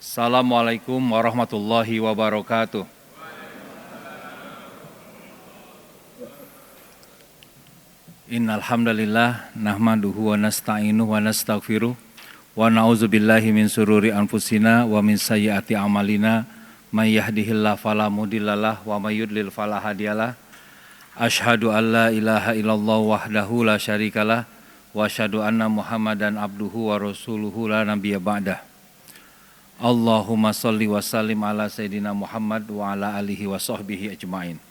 Assalamualaikum warahmatullahi wabarakatuh. Innal hamdalillah nahmaduhu wa nasta'inuhu wa nastaghfiruh wa na'udzubillahi min sururi anfusina wa min sayyiati a'malina may yahdihillahu fala mudhillalah wa may yudlil fala hadiyalah. Asyhadu an la ilaha illallah wahdahu la syarikalah wa asyhadu anna Muhammadan abduhu wa rasuluhu la nabiyya ba'dah. Allahumma sholli wa sallim ala Sayyidina Muhammad wa ala alihi wa sahbihi ajma'in.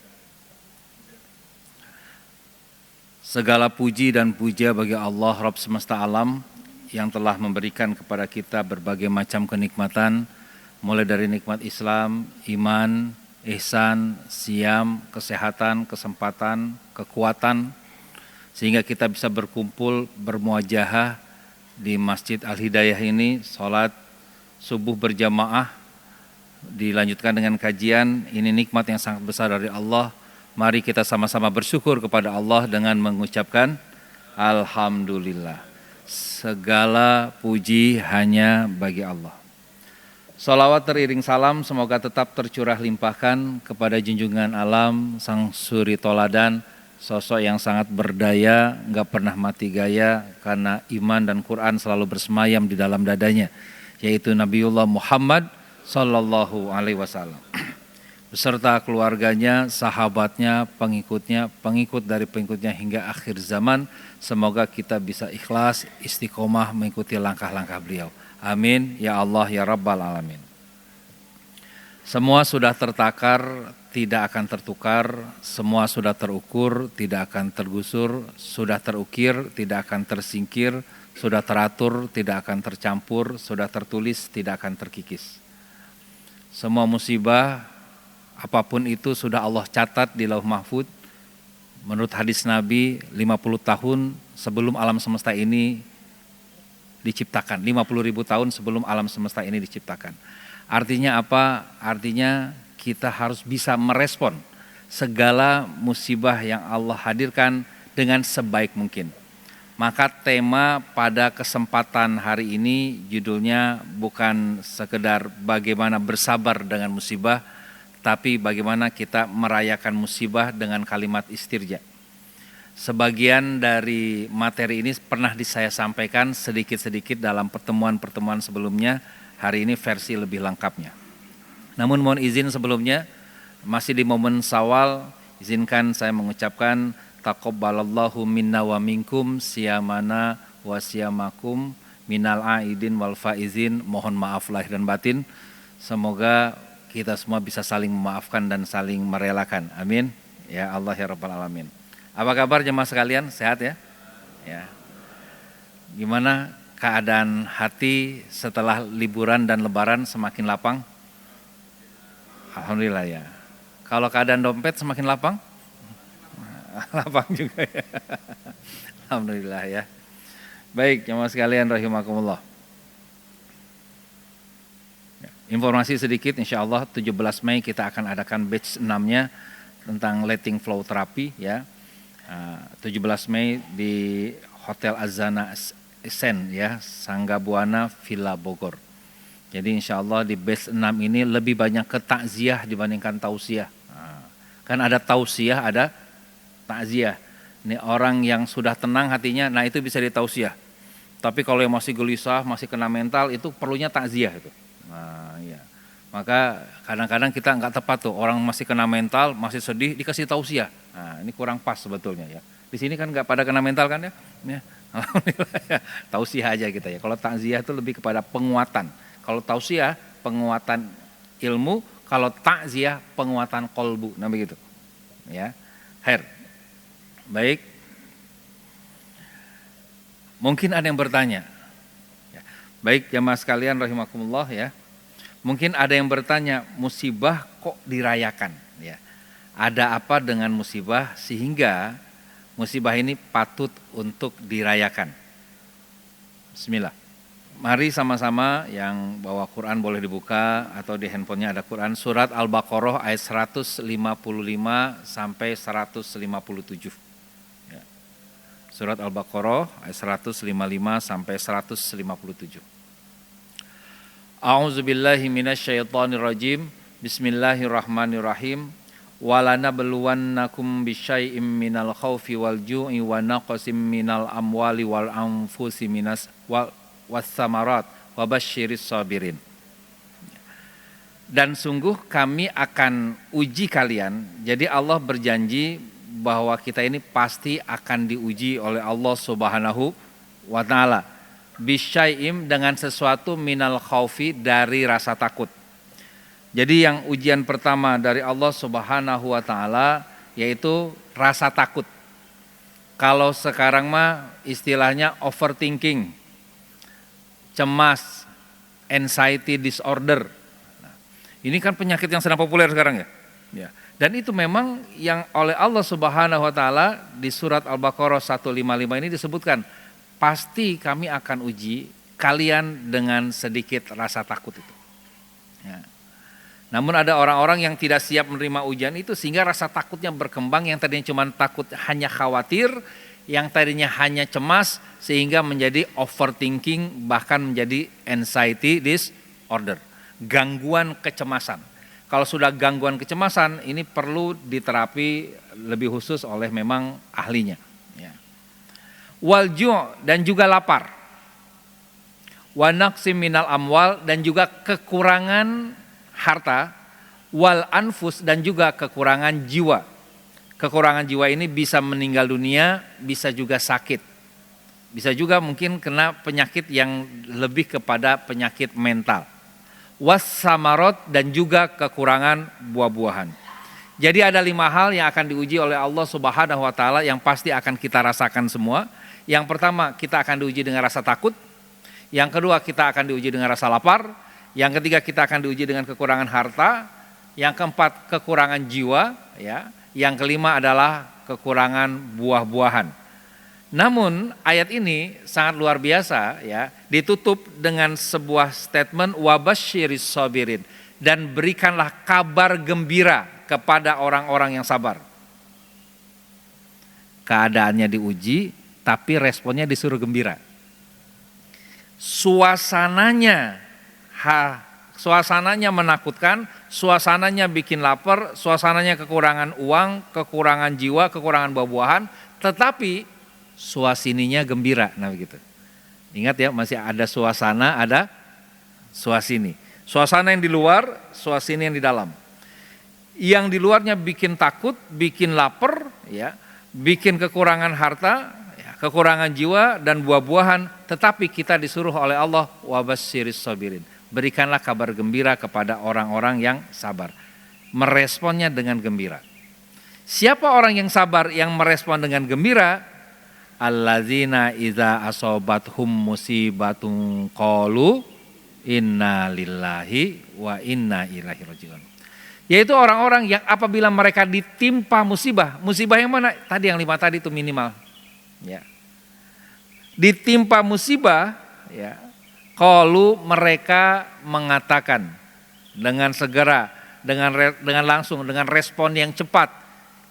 Segala puji dan puja bagi Allah Rabb semesta alam yang telah memberikan kepada kita berbagai macam kenikmatan, mulai dari nikmat Islam, iman, ihsan, siam, kesehatan, kesempatan, kekuatan, sehingga kita bisa berkumpul bermuajahah di Masjid Al-Hidayah ini, sholat subuh berjamaah, dilanjutkan dengan kajian. Ini nikmat yang sangat besar dari Allah. Mari kita sama-sama bersyukur kepada Allah dengan mengucapkan Alhamdulillah. Segala puji hanya bagi Allah. Salawat teriring salam semoga tetap tercurah limpahkan kepada junjungan alam, sang suri toladan, sosok yang sangat berdaya, enggak pernah mati gaya karena iman dan Quran selalu bersemayam di dalam dadanya, yaitu Nabiullah Muhammad sallallahu alaihi wasallam. Beserta keluarganya, sahabatnya, pengikutnya, pengikut dari pengikutnya hingga akhir zaman. Semoga kita bisa ikhlas, istiqomah mengikuti langkah-langkah beliau. Amin ya Allah ya Rabbal alamin. Semua sudah tertakar, tidak akan tertukar. Semua sudah terukur, tidak akan tergusur. Sudah terukir, tidak akan tersingkir. Sudah teratur, tidak akan tercampur. Sudah tertulis, tidak akan terkikis. Semua musibah, apapun itu sudah Allah catat di Lauh Mahfud. Menurut hadis Nabi, 50 tahun sebelum alam semesta ini diciptakan. 50.000 tahun sebelum alam semesta ini diciptakan. Artinya apa? Artinya kita harus bisa merespon segala musibah yang Allah hadirkan dengan sebaik mungkin. Maka tema pada kesempatan hari ini judulnya bukan sekedar bagaimana bersabar dengan musibah, tapi bagaimana kita merayakan musibah dengan kalimat istirja. Sebagian dari materi ini pernah saya sampaikan sedikit-sedikit dalam pertemuan-pertemuan sebelumnya. Hari ini versi lebih lengkapnya. Namun mohon izin sebelumnya, masih di momen Syawal, izinkan saya mengucapkan taqabbalallahu minna wa minkum siyamana wa siyamakum minal aidin wal faizin. Mohon maaf lahir dan batin. Semoga kita semua bisa saling memaafkan dan saling merelakan. Amin. Ya Allah ya Rabbal alamin. Apa kabar jemaah sekalian? Sehat ya? Ya. Gimana keadaan hati setelah liburan dan lebaran, semakin lapang? Alhamdulillah ya. Kalau keadaan dompet semakin lapang? Lapang juga ya. Alhamdulillah ya. Baik jemaah sekalian rahimakumullah. Informasi sedikit, insya Allah 17 Mei kita akan adakan batch 6-nya tentang letting flow terapi ya. 17 Mei di Hotel Azana Sen ya, Sangga Buana Villa Bogor. Jadi insya Allah di batch 6 ini lebih banyak ke takziah dibandingkan tausiah. Kan ada tausiah, ada takziah. Ini orang yang sudah tenang hatinya, nah itu bisa ditausiah. Tapi kalau yang masih gelisah, masih kena mental, itu perlunya takziah itu. Nah, iya. Maka kadang-kadang kita nggak tepat tuh, orang masih kena mental, masih sedih, dikasih tausiah. Nah, ini kurang pas sebetulnya ya. Di sini kan nggak pada kena mental kan ya? Ya. Alhamdulillah ya. Tausiah aja kita ya. Kalau takziah itu lebih kepada penguatan. Kalau tausiah penguatan ilmu, kalau takziah penguatan kolbu. Nah begitu. Ya. Baik. Mungkin ada yang bertanya. Ya. Baik jamaah sekalian rahimakumullah ya. Mungkin ada yang bertanya, musibah kok dirayakan? Ya. Ada apa dengan musibah sehingga musibah ini patut untuk dirayakan? Bismillah. Mari sama-sama yang bawa Quran boleh dibuka atau di handphonenya ada Quran. Surat Al-Baqarah ayat 155 sampai 157. Ya. Surat Al-Baqarah ayat 155 sampai 157. A'udzubillahi minasyaitonirrajim. Bismillahirrahmanirrahim. Walanabluwannakum bisyai'im minal khaufi wal ju'i wa naqsim minal amwali wal anfusi wassamarat wa basyiris sabirin. Dan sungguh kami akan uji kalian. Jadi Allah berjanji bahwa kita ini pasti akan diuji oleh Allah Subhanahu wa ta'ala. Bisyai'im dengan sesuatu minal khaufi dari rasa takut. Jadi yang ujian pertama dari Allah Subhanahu wa ta'ala yaitu rasa takut. Kalau sekarang mah istilahnya overthinking, cemas, anxiety disorder. Nah, ini kan penyakit yang sedang populer sekarang ya. Dan itu memang yang oleh Allah Subhanahu wa ta'ala di surat Al-Baqarah 155 ini disebutkan, pasti kami akan uji kalian dengan sedikit rasa takut itu. Ya. Namun ada orang-orang yang tidak siap menerima ujian itu sehingga rasa takutnya berkembang, yang tadinya cuma takut hanya khawatir, yang tadinya hanya cemas sehingga menjadi overthinking, bahkan menjadi anxiety disorder, gangguan kecemasan. Kalau sudah gangguan kecemasan ini perlu diterapi lebih khusus oleh memang ahlinya. Ya. Wal ju' dan juga lapar. Wa naqsim minal amwal dan juga kekurangan harta, wal anfus dan juga kekurangan jiwa. Kekurangan jiwa ini bisa meninggal dunia, bisa juga sakit. Bisa juga mungkin kena penyakit yang lebih kepada penyakit mental. Wassamarat dan juga kekurangan buah-buahan. Jadi ada 5 hal yang akan diuji oleh Allah Subhanahu wa ta'ala yang pasti akan kita rasakan semua. Yang pertama, kita akan diuji dengan rasa takut. Yang kedua, kita akan diuji dengan rasa lapar. Yang ketiga, kita akan diuji dengan kekurangan harta. Yang keempat, kekurangan jiwa, ya. Yang kelima adalah kekurangan buah-buahan. Namun ayat ini sangat luar biasa, ya. Ditutup dengan sebuah statement wabasyiris sabirin, dan berikanlah kabar gembira kepada orang-orang yang sabar. Keadaannya diuji, tapi responnya disuruh gembira. Suasananya menakutkan, suasananya bikin lapar, suasananya kekurangan uang, kekurangan jiwa, kekurangan buah-buahan, tetapi suasininya gembira. Nah begitu. Ingat ya, masih ada suasana, ada suasini. Suasana yang di luar, suasini yang di dalam. Yang di luarnya bikin takut, bikin lapar, ya, bikin kekurangan harta, ya, kekurangan jiwa dan buah-buahan, tetapi kita disuruh oleh Allah wabasyiris sabirin. Berikanlah kabar gembira kepada orang-orang yang sabar. Meresponnya dengan gembira. Siapa orang yang sabar yang merespon dengan gembira? Alladzina idza asobathum musibatun qalu inna lillahi wa inna ilaihi rajiun. Yaitu orang-orang yang apabila mereka ditimpa musibah. Musibah yang mana? Tadi yang 5 tadi itu minimal. Ya. Ditimpa musibah, ya. Qalu, mereka mengatakan dengan segera, dengan langsung, dengan respon yang cepat.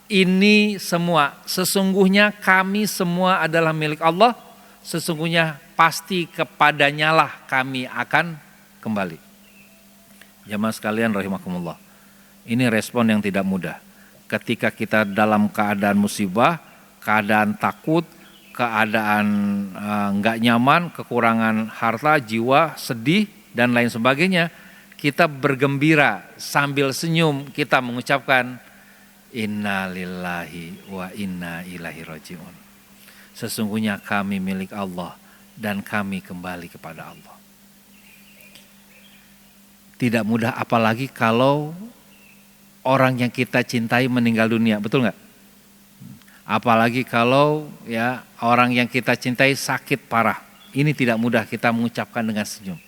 Ini semua, sesungguhnya kami semua adalah milik Allah. Sesungguhnya pasti kepadanya lah kami akan kembali. Jamaah sekalian rahimakumullah. Ini respon yang tidak mudah. Ketika kita dalam keadaan musibah, keadaan takut, keadaan nggak nyaman, kekurangan harta, jiwa, sedih, dan lain sebagainya, kita bergembira sambil senyum, kita mengucapkan inna lillahi wa inna ilaihi rajiun. Sesungguhnya kami milik Allah dan kami kembali kepada Allah. Tidak mudah, apalagi kalau orang yang kita cintai meninggal dunia, betul nggak? Apalagi kalau ya orang yang kita cintai sakit parah. Ini tidak mudah kita mengucapkan dengan senyum,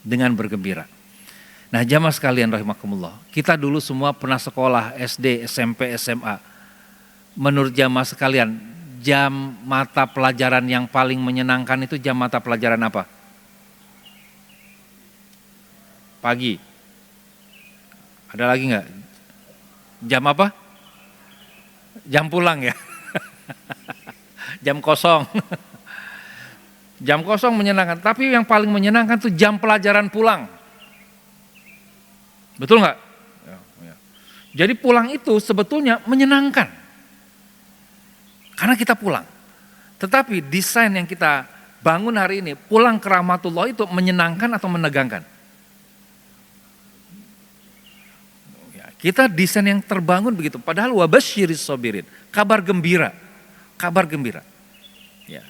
dengan bergembira. Nah jamaah sekalian rahimakumullah, kita dulu semua pernah sekolah SD, SMP, SMA. Menurut jamaah sekalian, jam mata pelajaran yang paling menyenangkan itu jam mata pelajaran apa? Pagi. Ada lagi nggak? Jam apa? Jam pulang ya. Jam kosong. Jam kosong menyenangkan, tapi yang paling menyenangkan tuh jam pelajaran pulang. Betul nggak? Ya. Jadi pulang itu sebetulnya menyenangkan. Karena kita pulang. Tetapi desain yang kita bangun hari ini, pulang ke rahmatullah itu menyenangkan atau menegangkan? Ya, kita desain yang terbangun begitu. Padahal wabasyiris sobirin, kabar gembira. Kabar gembira. Ya.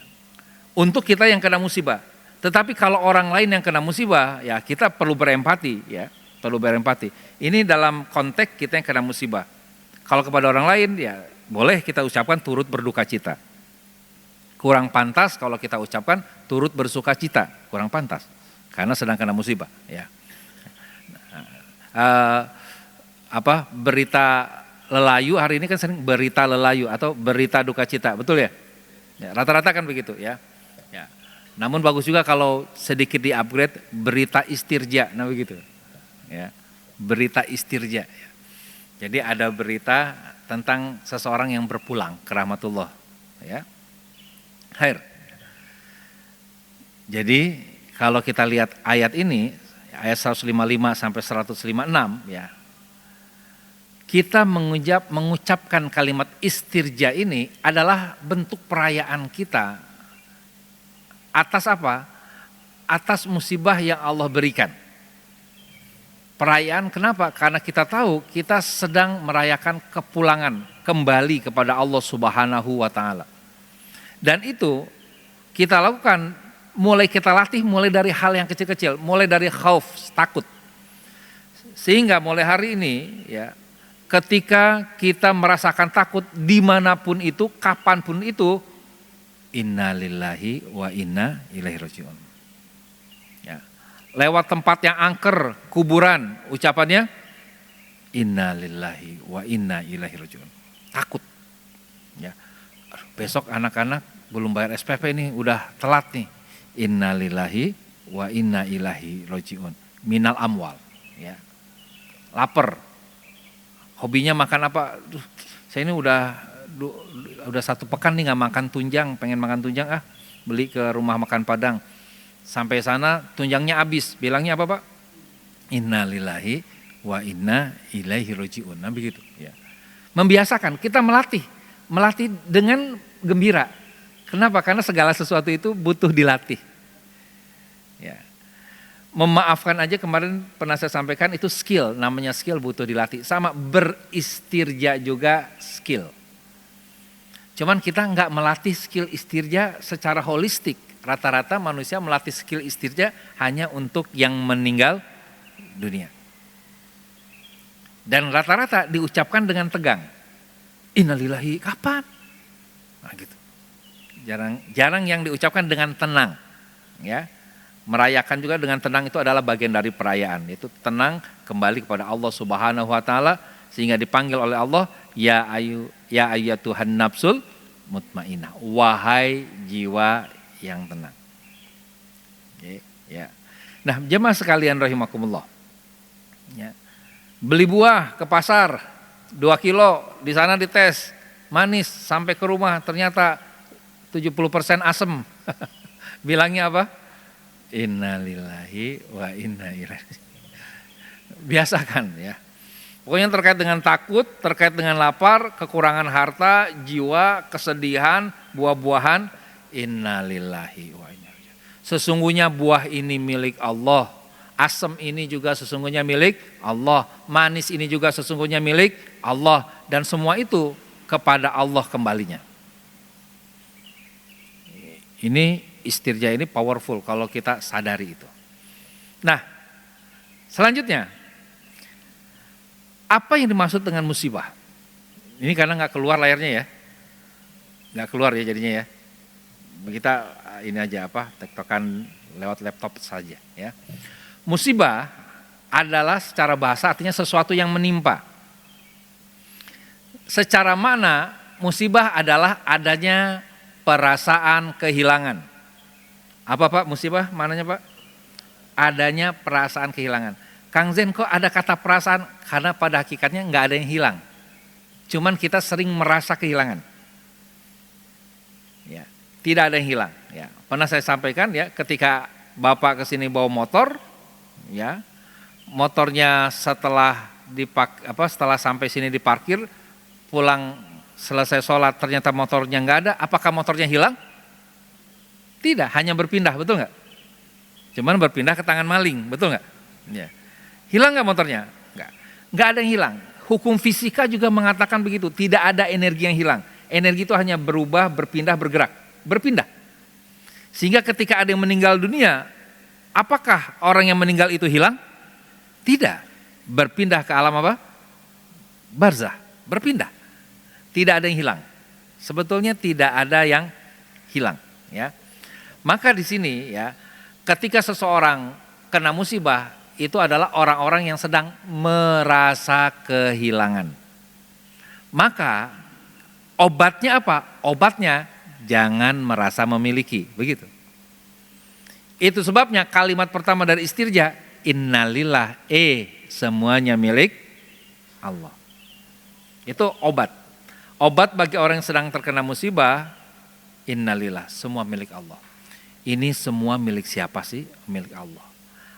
Untuk kita yang kena musibah. Tetapi kalau orang lain yang kena musibah, ya kita perlu berempati, ya, perlu berempati. Ini dalam konteks kita yang kena musibah. Kalau kepada orang lain, ya boleh kita ucapkan turut berduka cita. Kurang pantas kalau kita ucapkan turut bersuka cita, kurang pantas, karena sedang kena musibah. Ya. Berita lelayu hari ini kan sering berita lelayu atau berita duka cita, betul ya? Ya, rata-rata kan begitu ya. Ya. Namun bagus juga kalau sedikit di-upgrade berita istirja, nah begitu. Ya. Berita istirja. Ya. Jadi ada berita tentang seseorang yang berpulang ke rahmatullah. Ya. Khair. Jadi kalau kita lihat ayat ini, ayat 155 sampai 156 ya. Kita mengucapkan kalimat istirja ini adalah bentuk perayaan kita atas apa? Atas musibah yang Allah berikan. Perayaan kenapa? Karena kita tahu kita sedang merayakan kepulangan kembali kepada Allah Subhanahu wa taala. Dan itu kita lakukan kita latih mulai dari hal yang kecil-kecil, mulai dari khauf, takut. Sehingga mulai hari ini ya, ketika kita merasakan takut dimanapun itu, kapanpun itu, innalillahi wa inna ilaihi rajiun. Ya. Lewat tempat yang angker, kuburan, ucapannya innalillahi wa inna ilaihi rajiun. Takut. Ya. Besok anak-anak belum bayar SPP ini udah telat nih. Innalillahi wa inna ilaihi rajiun. Minal amwal. Ya. Lapar. Hobinya makan apa? Duh, saya ini udah 1 pekan nih nggak makan tunjang, pengen makan tunjang beli ke rumah makan Padang. Sampai sana tunjangnya habis. Bilangnya apa Pak? Innalillahi wa inna ilaihi rajiun. Nah begitu. Ya. Membiasakan, kita melatih dengan gembira. Kenapa? Karena segala sesuatu itu butuh dilatih. Ya. Memaafkan aja kemarin pernah saya sampaikan itu skill, namanya skill butuh dilatih. Sama beristirja juga skill. Cuman kita nggak melatih skill istirja secara holistik. Rata-rata manusia melatih skill istirja hanya untuk yang meninggal dunia. Dan rata-rata diucapkan dengan tegang. Innalillahi, kapan? Nah gitu. Jarang yang diucapkan dengan tenang. Ya. Merayakan juga dengan tenang itu adalah bagian dari perayaan. Itu tenang kembali kepada Allah Subhanahu wa taala sehingga dipanggil oleh Allah ya ayyatuhan nafsul mutmainnah. Wahai jiwa yang tenang. Oke, ya. Nah, jemaah sekalian rahimakumullah. Ya. Beli buah ke pasar 2 kilo, di sana dites manis, sampai ke rumah ternyata 70% asem. Bilangnya apa? Innalillahi wa inna ilaihi. Biasakan ya. Pokoknya terkait dengan takut, terkait dengan lapar, kekurangan harta, jiwa, kesedihan, buah-buahan, innalillahi wa inna ilaihi. Sesungguhnya buah ini milik Allah. Asam ini juga sesungguhnya milik Allah. Manis ini juga sesungguhnya milik Allah. Dan semua itu kepada Allah kembalinya. Ini istirja ini powerful kalau kita sadari itu. Nah, selanjutnya, apa yang dimaksud dengan musibah? Ini karena nggak keluar layarnya ya, nggak keluar ya jadinya ya. Kita ini aja tektokan lewat laptop saja ya. Musibah adalah secara bahasa artinya sesuatu yang menimpa. Secara makna musibah adalah adanya perasaan kehilangan. Apa Pak musibah maknanya Pak? Adanya perasaan kehilangan. Kang Zen kok ada kata perasaan? Karena pada hakikatnya nggak ada yang hilang. Cuman kita sering merasa kehilangan. Ya. tidak ada yang hilang. Ya, pernah saya sampaikan ya, ketika Bapak kesini bawa motor, ya, motornya setelah setelah sampai sini diparkir, pulang selesai sholat ternyata motornya nggak ada, apakah motornya hilang? Tidak, hanya berpindah, betul nggak? Cuman berpindah ke tangan maling, betul nggak? Ya. Hilang nggak motornya? Nggak ada yang hilang. Hukum fisika juga mengatakan begitu, tidak ada energi yang hilang. Energi itu hanya berubah, berpindah, bergerak, berpindah. Sehingga ketika ada yang meninggal dunia, apakah orang yang meninggal itu hilang? Tidak. Berpindah ke alam apa? Barzah, berpindah. Tidak ada yang hilang. Sebetulnya tidak ada yang hilang, ya. Maka di sini ya, ketika seseorang kena musibah, itu adalah orang-orang yang sedang merasa kehilangan. Maka obatnya apa? Obatnya jangan merasa memiliki, begitu. Itu sebabnya kalimat pertama dari istirja, innalillah, semuanya milik Allah. Itu obat. Obat bagi orang yang sedang terkena musibah, innalillah, semua milik Allah. Ini semua milik siapa sih? Milik Allah.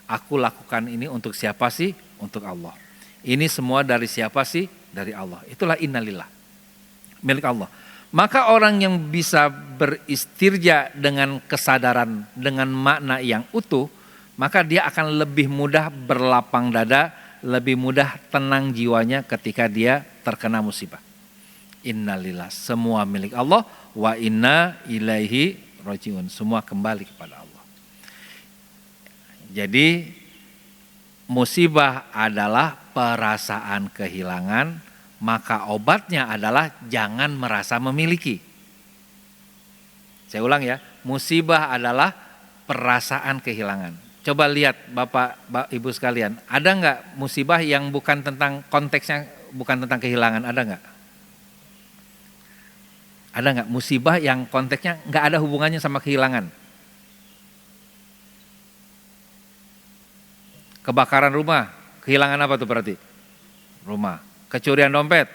Aku lakukan ini untuk siapa sih? Untuk Allah. Ini semua dari siapa sih? Dari Allah. Itulah innalillah, milik Allah. Maka orang yang bisa beristirja dengan kesadaran, dengan makna yang utuh, maka dia akan lebih mudah berlapang dada, lebih mudah tenang jiwanya ketika dia terkena musibah. Innalillah, semua milik Allah, wa inna ilaihi rajiun, semua kembali kepada Allah. Jadi musibah adalah perasaan kehilangan, maka obatnya adalah jangan merasa memiliki. Saya ulang ya, musibah adalah perasaan kehilangan. Coba lihat Bapak, Ibu sekalian, ada nggak musibah yang bukan tentang konteksnya, bukan tentang kehilangan, ada nggak? Ada nggak musibah yang konteksnya nggak ada hubungannya sama kehilangan? Kebakaran rumah, kehilangan apa tuh berarti? Rumah. Kecurian dompet,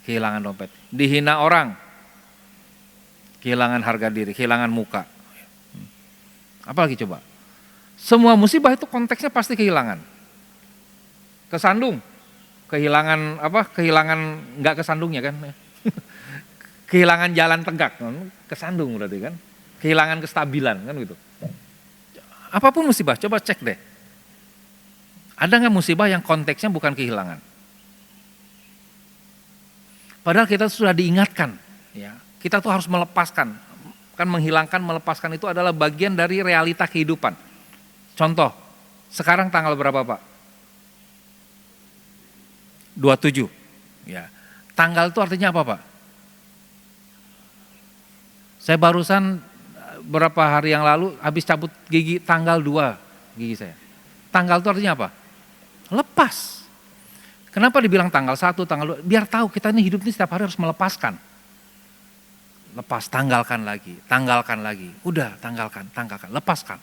kehilangan dompet. Dihina orang, kehilangan harga diri, kehilangan muka. Apalagi coba? Semua musibah itu konteksnya pasti kehilangan. Kesandung, kehilangan apa? Kehilangan nggak kesandungnya kan? Kehilangan jalan tegak, kesandung berarti kan? Kehilangan kestabilan kan gitu. Apapun musibah, coba cek deh. Ada nggak musibah yang konteksnya bukan kehilangan? Padahal kita sudah diingatkan, ya. Kita tuh harus melepaskan. Kan menghilangkan, melepaskan itu adalah bagian dari realita kehidupan. Contoh, sekarang tanggal berapa Pak? 27. Ya. Tanggal itu artinya apa Pak? Saya barusan beberapa hari yang lalu habis cabut gigi tanggal 2 gigi saya. Tanggal itu artinya apa? Lepas. Kenapa dibilang tanggal 1, tanggal 2? Biar tahu kita ini hidup ini setiap hari harus melepaskan. Lepas, tanggalkan lagi. Udah, tanggalkan, lepaskan.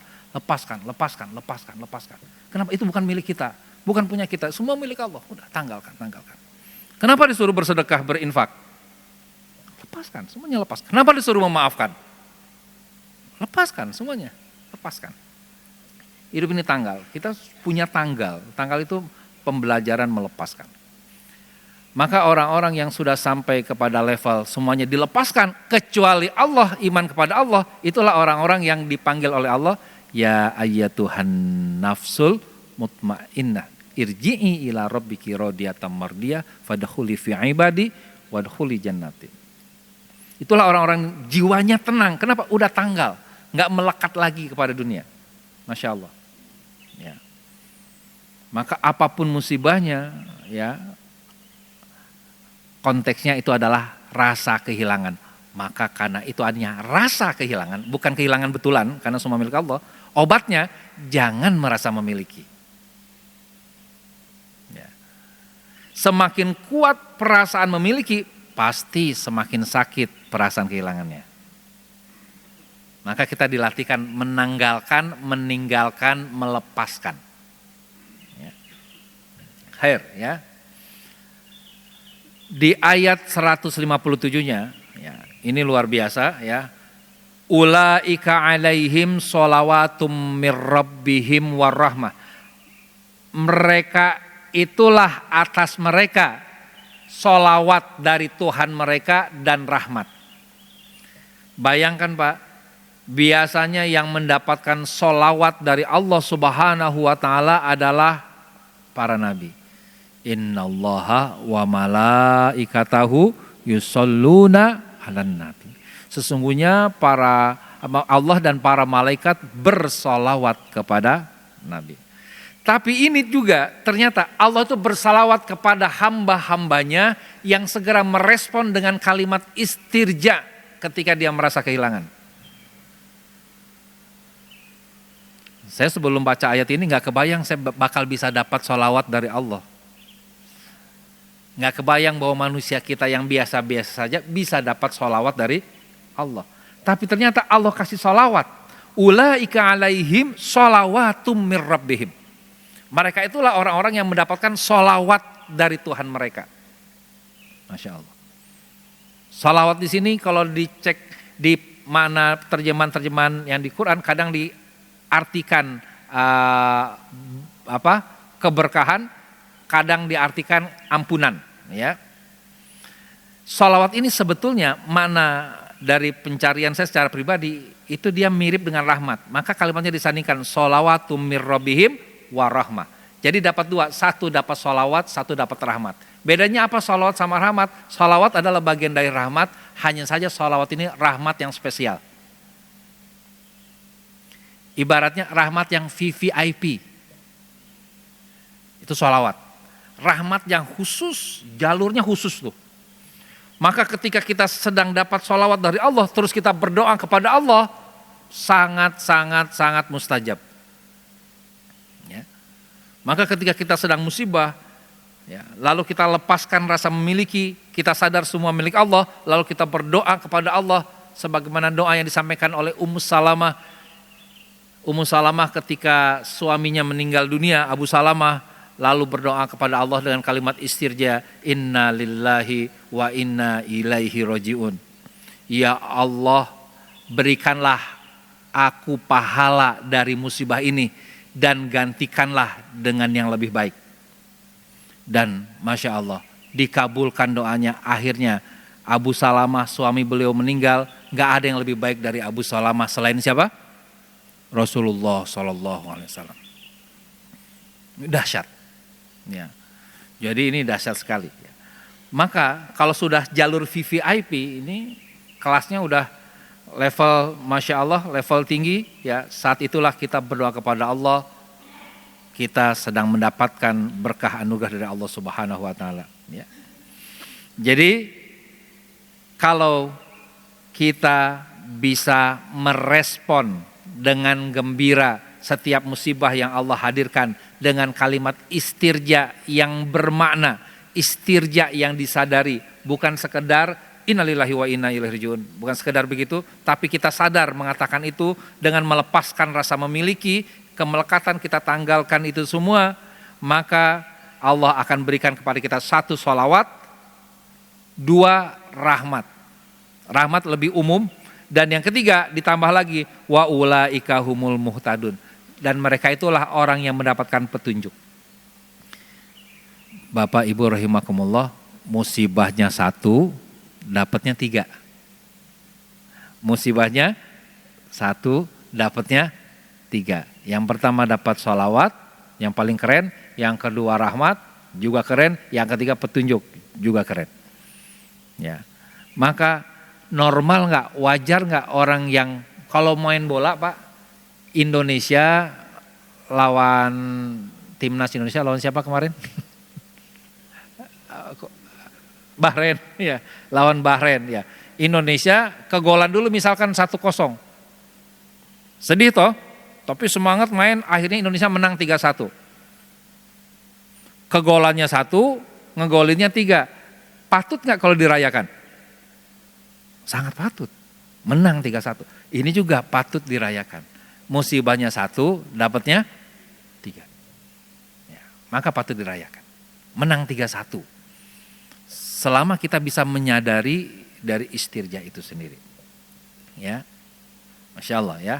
Kenapa? Itu bukan milik kita, bukan punya kita, semua milik Allah. Udah, tanggalkan. Kenapa disuruh bersedekah, berinfak? Lepaskan, semuanya lepaskan. Kenapa disuruh memaafkan? Lepaskan, semuanya, lepaskan. Hidup ini tanggal, kita punya tanggal itu pembelajaran melepaskan. Maka orang-orang yang sudah sampai kepada level semuanya dilepaskan, kecuali Allah, iman kepada Allah, itulah orang-orang yang dipanggil oleh Allah, ya ayyatuhan nafsul mutmainnah, irji'i ila rabbiki radiyatan mardiyah, fadkhuli fi ibadi wadkhuli jannati. Itulah orang-orang jiwanya tenang. Kenapa? Udah tanggal, nggak melekat lagi kepada dunia. Masya Allah. Ya. Maka apapun musibahnya, ya, konteksnya itu adalah rasa kehilangan. Maka karena itu hanya rasa kehilangan, bukan kehilangan betulan, karena semua milik Allah. Obatnya jangan merasa memiliki. Ya. Semakin kuat perasaan memiliki, pasti semakin sakit perasaan kehilangannya. Maka kita dilatihkan menanggalkan, meninggalkan, melepaskan. Ya. Khair, ya. Di ayat 157-nya, ya, ini luar biasa, ya. Ulaika alaihim sholawatum mir rabbihim warahmah. Mereka itulah atas mereka sholawat dari Tuhan mereka dan rahmat. Bayangkan Pak, biasanya yang mendapatkan sholawat dari Allah Subhanahu wa ta'ala adalah para nabi. Innallaha wa malaikatahu yusholluna 'alan nabi. Sesungguhnya para Allah dan para malaikat bersolawat kepada nabi. Tapi ini juga ternyata Allah itu bersalawat kepada hamba-hambanya yang segera merespon dengan kalimat istirja ketika dia merasa kehilangan. Saya sebelum baca ayat ini gak kebayang saya bakal bisa dapat sholawat dari Allah. Gak kebayang bahwa manusia kita yang biasa-biasa saja bisa dapat sholawat dari Allah. Tapi ternyata Allah kasih sholawat. Ulaika alaihim sholawatum mir rabbihim. Mereka itulah orang-orang yang mendapatkan sholawat dari Tuhan mereka. Masya Allah. Sholawat di sini kalau dicek di mana terjemahan-terjemahan yang di Quran kadang diartikan keberkahan, kadang diartikan ampunan. Ya. Sholawat ini sebetulnya mana dari pencarian saya secara pribadi itu dia mirip dengan rahmat. Maka kalimatnya disandingkan sholawatum mir rabbihim warahmah. Jadi dapat dua, satu dapat sholawat, satu dapat rahmat. Bedanya apa sholawat sama rahmat? Sholawat adalah bagian dari rahmat, hanya saja sholawat ini rahmat yang spesial. Ibaratnya rahmat yang VVIP. Itu sholawat. Rahmat yang khusus, jalurnya khusus tuh. Maka ketika kita sedang dapat sholawat dari Allah, terus kita berdoa kepada Allah, sangat mustajab. Ya. Maka ketika kita sedang musibah, ya, lalu kita lepaskan rasa memiliki, kita sadar semua milik Allah, lalu kita berdoa kepada Allah, sebagaimana doa yang disampaikan oleh Ummu Salamah. Ummu Salamah ketika suaminya meninggal dunia, Abu Salamah, lalu berdoa kepada Allah dengan kalimat istirja, inna lillahi wa inna ilaihi roji'un. Ya Allah, berikanlah aku pahala dari musibah ini dan gantikanlah dengan yang lebih baik. Dan Masya Allah, dikabulkan doanya. Akhirnya Abu Salamah, suami beliau meninggal, gak ada yang lebih baik dari Abu Salamah selain siapa? Rasulullah SAW. Dahsyat. Ya. Jadi ini dahsyat sekali. Maka kalau sudah jalur VVIP ini kelasnya udah level Masya Allah, level tinggi. Ya, saat itulah kita berdoa kepada Allah. Kita sedang mendapatkan berkah anugerah dari Allah Subhanahu wa ta'ala. Ya. Jadi kalau kita bisa merespon dengan gembira setiap musibah yang Allah hadirkan dengan kalimat istirja yang bermakna, istirja yang disadari, bukan sekedar innalillahi wa inna ilaihi raji'un, bukan sekedar begitu, tapi kita sadar mengatakan itu dengan melepaskan rasa memiliki, kemelekatan kita tanggalkan itu semua, maka Allah akan berikan kepada kita satu sholawat, dua rahmat. Rahmat lebih umum, dan yang ketiga ditambah lagi wa ulaika humul muhtadun. Dan mereka itulah orang yang mendapatkan petunjuk. Bapak Ibu rahimakumullah, musibahnya satu, dapatnya tiga. Musibahnya satu, dapatnya tiga. Yang pertama dapat sholawat, yang paling keren. Yang kedua rahmat, juga keren. Yang ketiga petunjuk, juga keren. Ya, maka normal nggak, wajar nggak orang yang kalau main bola Pak, Indonesia lawan timnas Indonesia lawan siapa kemarin? Bahrain, ya, lawan Bahrain, ya. Indonesia kegolan dulu misalkan 1-0. Sedih toh, tapi semangat main, akhirnya Indonesia menang 3-1. Kegolannya 1, ngegolinnya 3. Patut nggak kalau dirayakan? Sangat patut. Menang 3-1. Ini juga patut dirayakan. Musibahnya 1, dapatnya 3. Ya, maka patut dirayakan. Menang 3-1. Selama kita bisa menyadari dari istirja itu sendiri. Ya. Masya Allah ya.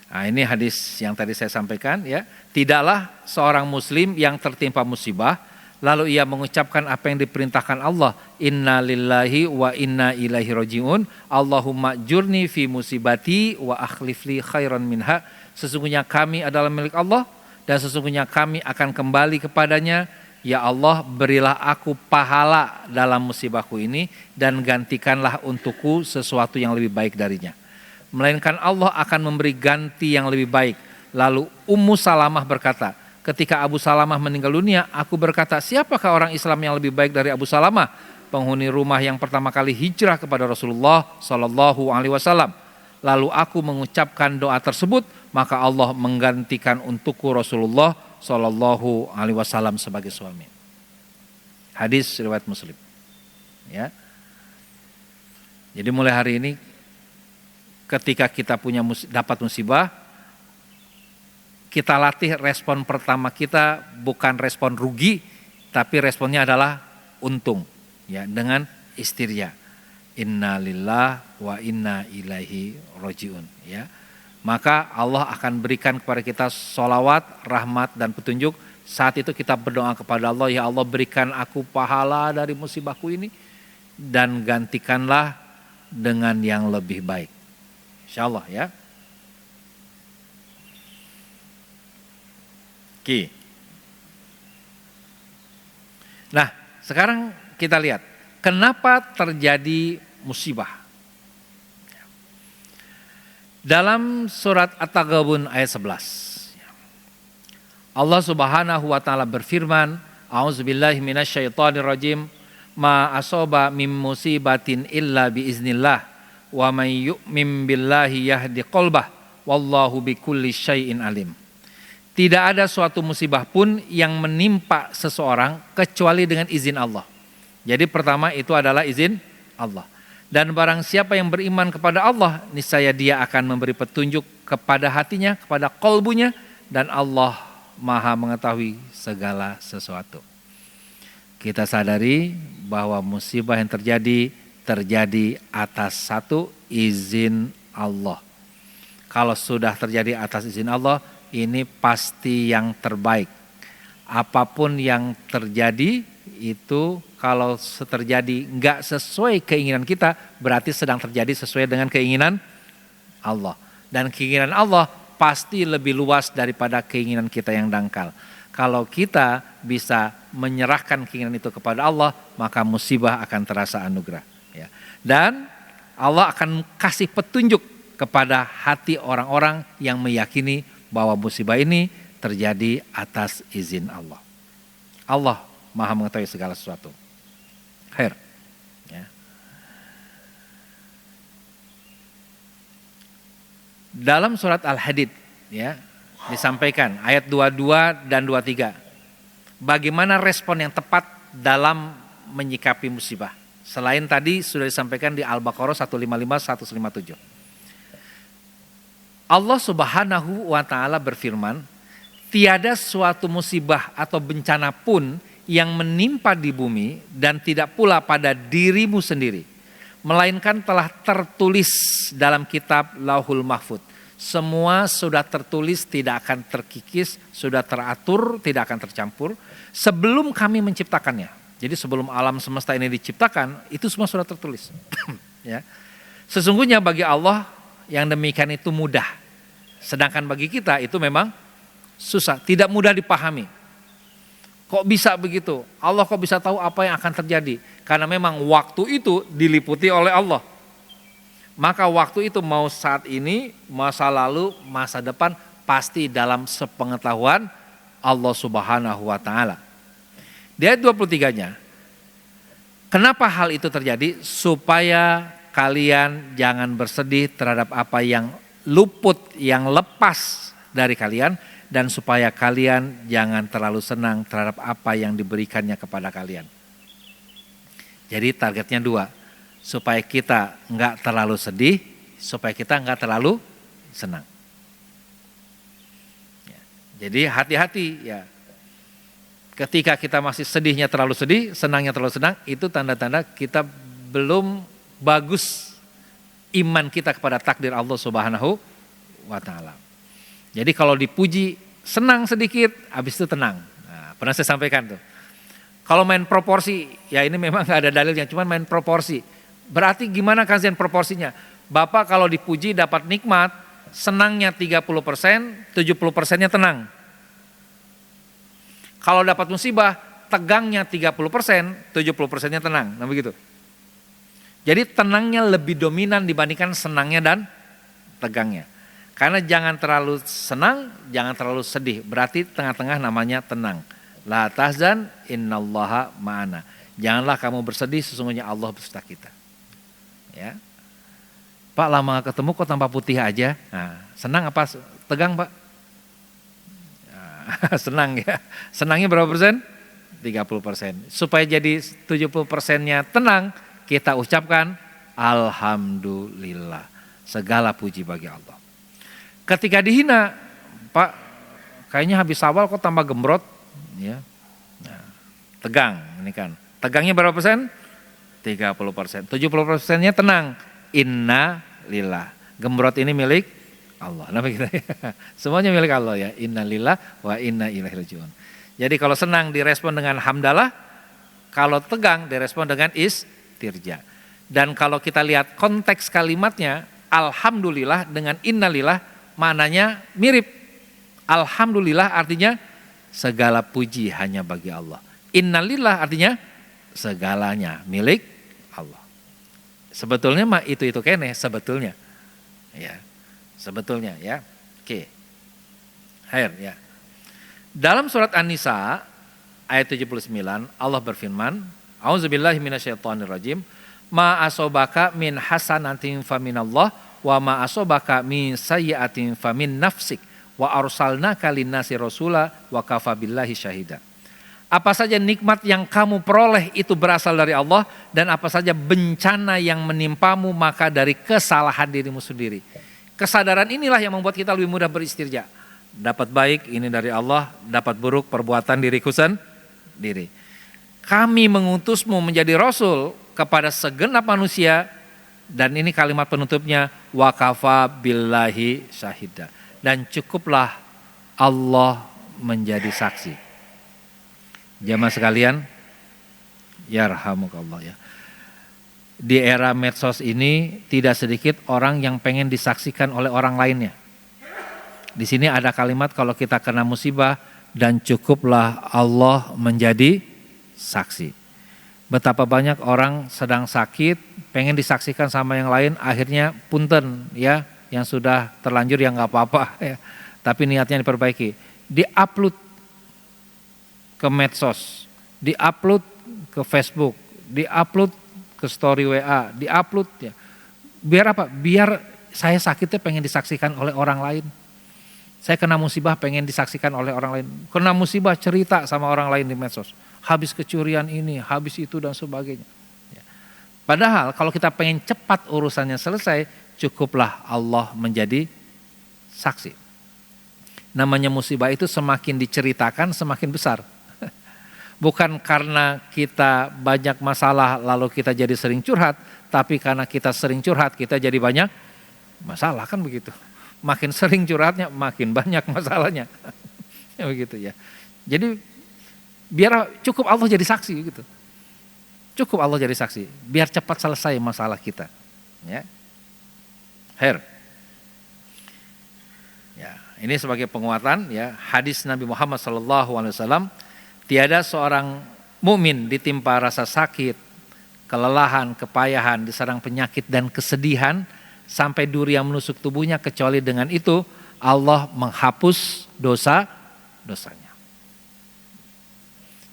Nah, ini hadis yang tadi saya sampaikan ya. Tidaklah seorang muslim yang tertimpa musibah lalu ia mengucapkan apa yang diperintahkan Allah, inna lillahi wa inna ilaihi rajiun, Allahumma jurni fi musibati wa akhlifli khairan minha. Sesungguhnya kami adalah milik Allah dan sesungguhnya kami akan kembali kepadanya. Ya Allah, berilah aku pahala dalam musibahku ini dan gantikanlah untukku sesuatu yang lebih baik darinya. Melainkan Allah akan memberi ganti yang lebih baik. Lalu Ummu Salamah berkata, ketika Abu Salamah meninggal dunia, aku berkata, siapakah orang Islam yang lebih baik dari Abu Salamah? Penghuni rumah yang pertama kali hijrah kepada Rasulullah Sallallahu Alaihi Wasallam. Lalu aku mengucapkan doa tersebut, maka Allah menggantikan untukku Rasulullah Sallallahu Alaihi Wasallam sebagai suami. Hadis riwayat Muslim. Ya. Jadi mulai hari ini, ketika kita dapat musibah, kita latih respon pertama kita bukan respon rugi, tapi responnya adalah untung, ya, dengan istiria. Inna lillah wa inna ilaihi rajiun, ya. Maka Allah akan berikan kepada kita sholawat, rahmat dan petunjuk. Saat itu kita berdoa kepada Allah, ya Allah berikan aku pahala dari musibahku ini dan gantikanlah dengan yang lebih baik. Insyaallah ya. Nah, sekarang kita lihat kenapa terjadi musibah. Dalam surat At-Taghabun ayat 11, Allah Subhanahu wa taala berfirman, A'udzubillahi minasyaitonirrajim, ma asoba mim musibatin illa biiznillah, wa may yu'min billahi yahdi qalbah, wallahu bikulli syai'in alim. Tidak ada suatu musibah pun yang menimpa seseorang kecuali dengan izin Allah. Jadi pertama itu adalah izin Allah. Dan barang siapa yang beriman kepada Allah, niscaya dia akan memberi petunjuk kepada hatinya, kepada qalbunya, dan Allah Maha mengetahui segala sesuatu. Kita sadari bahwa musibah yang terjadi atas satu izin Allah. Kalau sudah terjadi atas izin Allah, ini pasti yang terbaik. Apapun yang terjadi itu kalau terjadi nggak sesuai keinginan kita, berarti sedang terjadi sesuai dengan keinginan Allah. Dan keinginan Allah pasti lebih luas daripada keinginan kita yang dangkal. Kalau kita bisa menyerahkan keinginan itu kepada Allah, maka musibah akan terasa anugerah. Ya. Dan Allah akan kasih petunjuk kepada hati orang-orang yang meyakini bahwa musibah ini terjadi atas izin Allah. Allah Maha mengetahui segala sesuatu. Khair. Ya. Dalam surat Al-Hadid, ya, disampaikan ayat 22 dan 23. Bagaimana respon yang tepat dalam menyikapi musibah? Selain tadi sudah disampaikan di Al-Baqarah 155 157. Allah Subhanahu wa taala berfirman, tiada suatu musibah atau bencana pun yang menimpa di bumi dan tidak pula pada dirimu sendiri, melainkan telah tertulis dalam kitab Lauhul Mahfuz. Semua sudah tertulis, tidak akan terkikis, sudah teratur, tidak akan tercampur sebelum kami menciptakannya. Jadi sebelum alam semesta ini diciptakan, itu semua sudah tertulis. Ya. Sesungguhnya bagi Allah yang demikian itu mudah. Sedangkan bagi kita itu memang susah, tidak mudah dipahami. Kok bisa begitu? Allah kok bisa tahu apa yang akan terjadi? Karena memang waktu itu diliputi oleh Allah. Maka waktu itu mau saat ini, masa lalu, masa depan pasti dalam sepengetahuan Allah Subhanahu wa taala. Di ayat 23-nya, kenapa hal itu terjadi? Supaya kalian jangan bersedih terhadap apa yang luput, yang lepas dari kalian, dan supaya kalian jangan terlalu senang terhadap apa yang diberikannya kepada kalian. Jadi targetnya dua, supaya kita nggak terlalu sedih, supaya kita nggak terlalu senang. Ya, jadi hati-hati ya. Ketika kita masih sedihnya terlalu sedih, senangnya terlalu senang, itu tanda-tanda kita belum bagus iman kita kepada takdir Allah Subhanahu wa taala. Jadi kalau dipuji senang sedikit, habis itu tenang. Nah, pernah saya sampaikan tuh. Kalau main proporsi, ya ini memang nggak ada dalilnya, cuma main proporsi. Berarti gimana kajian proporsinya? Bapak kalau dipuji dapat nikmat, senangnya 30%, 70%-nya tenang. Kalau dapat musibah, tegangnya 30%, 70%-nya tenang. Nah begitu. Jadi tenangnya lebih dominan dibandingkan senangnya dan tegangnya. Karena jangan terlalu senang, jangan terlalu sedih. Berarti tengah-tengah namanya tenang. La tahzan innallaha ma'ana. Janganlah kamu bersedih, sesungguhnya Allah beserta kita. Ya. Pak, lama ketemu kok tambah putih aja. Nah, senang apa tegang, Pak? Nah, senang ya. Senangnya berapa persen? 30%. Supaya jadi 70%-nya tenang, kita ucapkan alhamdulillah. Segala puji bagi Allah. Ketika dihina, Pak, kayaknya habis awal kok tambah gembrot, ya. Nah, tegang ini kan. Tegangnya berapa persen? 30%. 70%-nya tenang. Inna lillah. Gembrot ini milik Allah. Nah, begitu ya. Semuanya milik Allah ya. Inna lillah wa inna ilaihi rajiun. Jadi kalau senang direspon dengan hamdalah, kalau tegang direspon dengan istirja. Dan kalau kita lihat konteks kalimatnya, alhamdulillah dengan innalillah maknanya mirip. Alhamdulillah artinya segala puji hanya bagi Allah. Innalillah artinya segalanya milik Allah. Sebetulnya mah itu kene sebetulnya. Ya. Sebetulnya ya. Oke. Akhir ya. Dalam surat An-Nisa ayat 79 Allah berfirman, A'udzubillahi minasyaitonirrajim, ma asobaka min hasanatin faminallah wa ma asobaka min sayyi'atin famin nafsik wa arsalnaka linnasi rasula wa kafabillahi syahida. Apa saja nikmat yang kamu peroleh itu berasal dari Allah, dan apa saja bencana yang menimpamu maka dari kesalahan dirimu sendiri. Kesadaran inilah yang membuat kita lebih mudah beristirja. Dapat baik ini dari Allah, dapat buruk perbuatan diriku sendiri. Kami mengutusmu menjadi rasul kepada segenap manusia, dan ini kalimat penutupnya, wa kafa billahi syahida. Dan cukuplah Allah menjadi saksi. Jamaah sekalian, yarhamukallah ya. Di era medsos ini tidak sedikit orang yang pengen disaksikan oleh orang lainnya. Di sini ada kalimat kalau kita kena musibah, dan cukuplah Allah menjadi saksi. Betapa banyak orang sedang sakit, pengen disaksikan sama yang lain, akhirnya punten ya, yang sudah terlanjur ya nggak apa-apa ya. Tapi niatnya diperbaiki, diupload ke medsos, diupload ke Facebook, diupload ke story WA, diupload ya. Biar apa? Biar saya sakitnya pengen disaksikan oleh orang lain. Saya kena musibah pengen disaksikan oleh orang lain. Kena musibah cerita sama orang lain di medsos. Habis kecurian ini, habis itu dan sebagainya. Ya. Padahal kalau kita pengen cepat urusannya selesai, cukuplah Allah menjadi saksi. Namanya musibah itu semakin diceritakan semakin besar. Bukan karena kita banyak masalah lalu kita jadi sering curhat, tapi karena kita sering curhat kita jadi banyak masalah, kan begitu. Makin sering curhatnya makin banyak masalahnya. Ya begitu ya. Jadi biar cukup Allah jadi saksi gitu. Cukup Allah jadi saksi, biar cepat selesai masalah kita. Ya. Ya, ini sebagai penguatan ya hadis Nabi Muhammad SAW. Tiada seorang mukmin ditimpa rasa sakit, kelelahan, kepayahan, diserang penyakit dan kesedihan sampai duri yang menusuk tubuhnya, kecuali dengan itu Allah menghapus dosa-dosanya.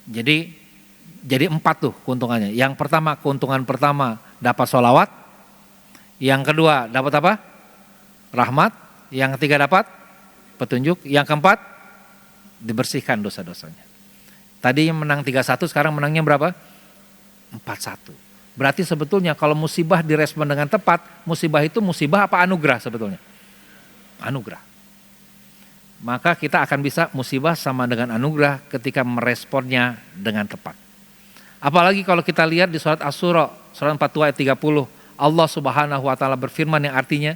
Jadi 4 tuh keuntungannya. Yang pertama, keuntungan pertama dapat sholawat. Yang kedua dapat apa? Rahmat. Yang ketiga dapat petunjuk. Yang keempat dibersihkan dosa-dosanya. Tadi menang 3-1, sekarang menangnya berapa? 4-1. Berarti sebetulnya kalau musibah direspon dengan tepat, musibah itu musibah apa anugerah sebetulnya? Anugerah. Maka kita akan bisa musibah sama dengan anugerah ketika meresponnya dengan tepat. Apalagi kalau kita lihat di surat Asy-Syura, surat 42 ayat 30, Allah Subhanahu wa taala berfirman yang artinya,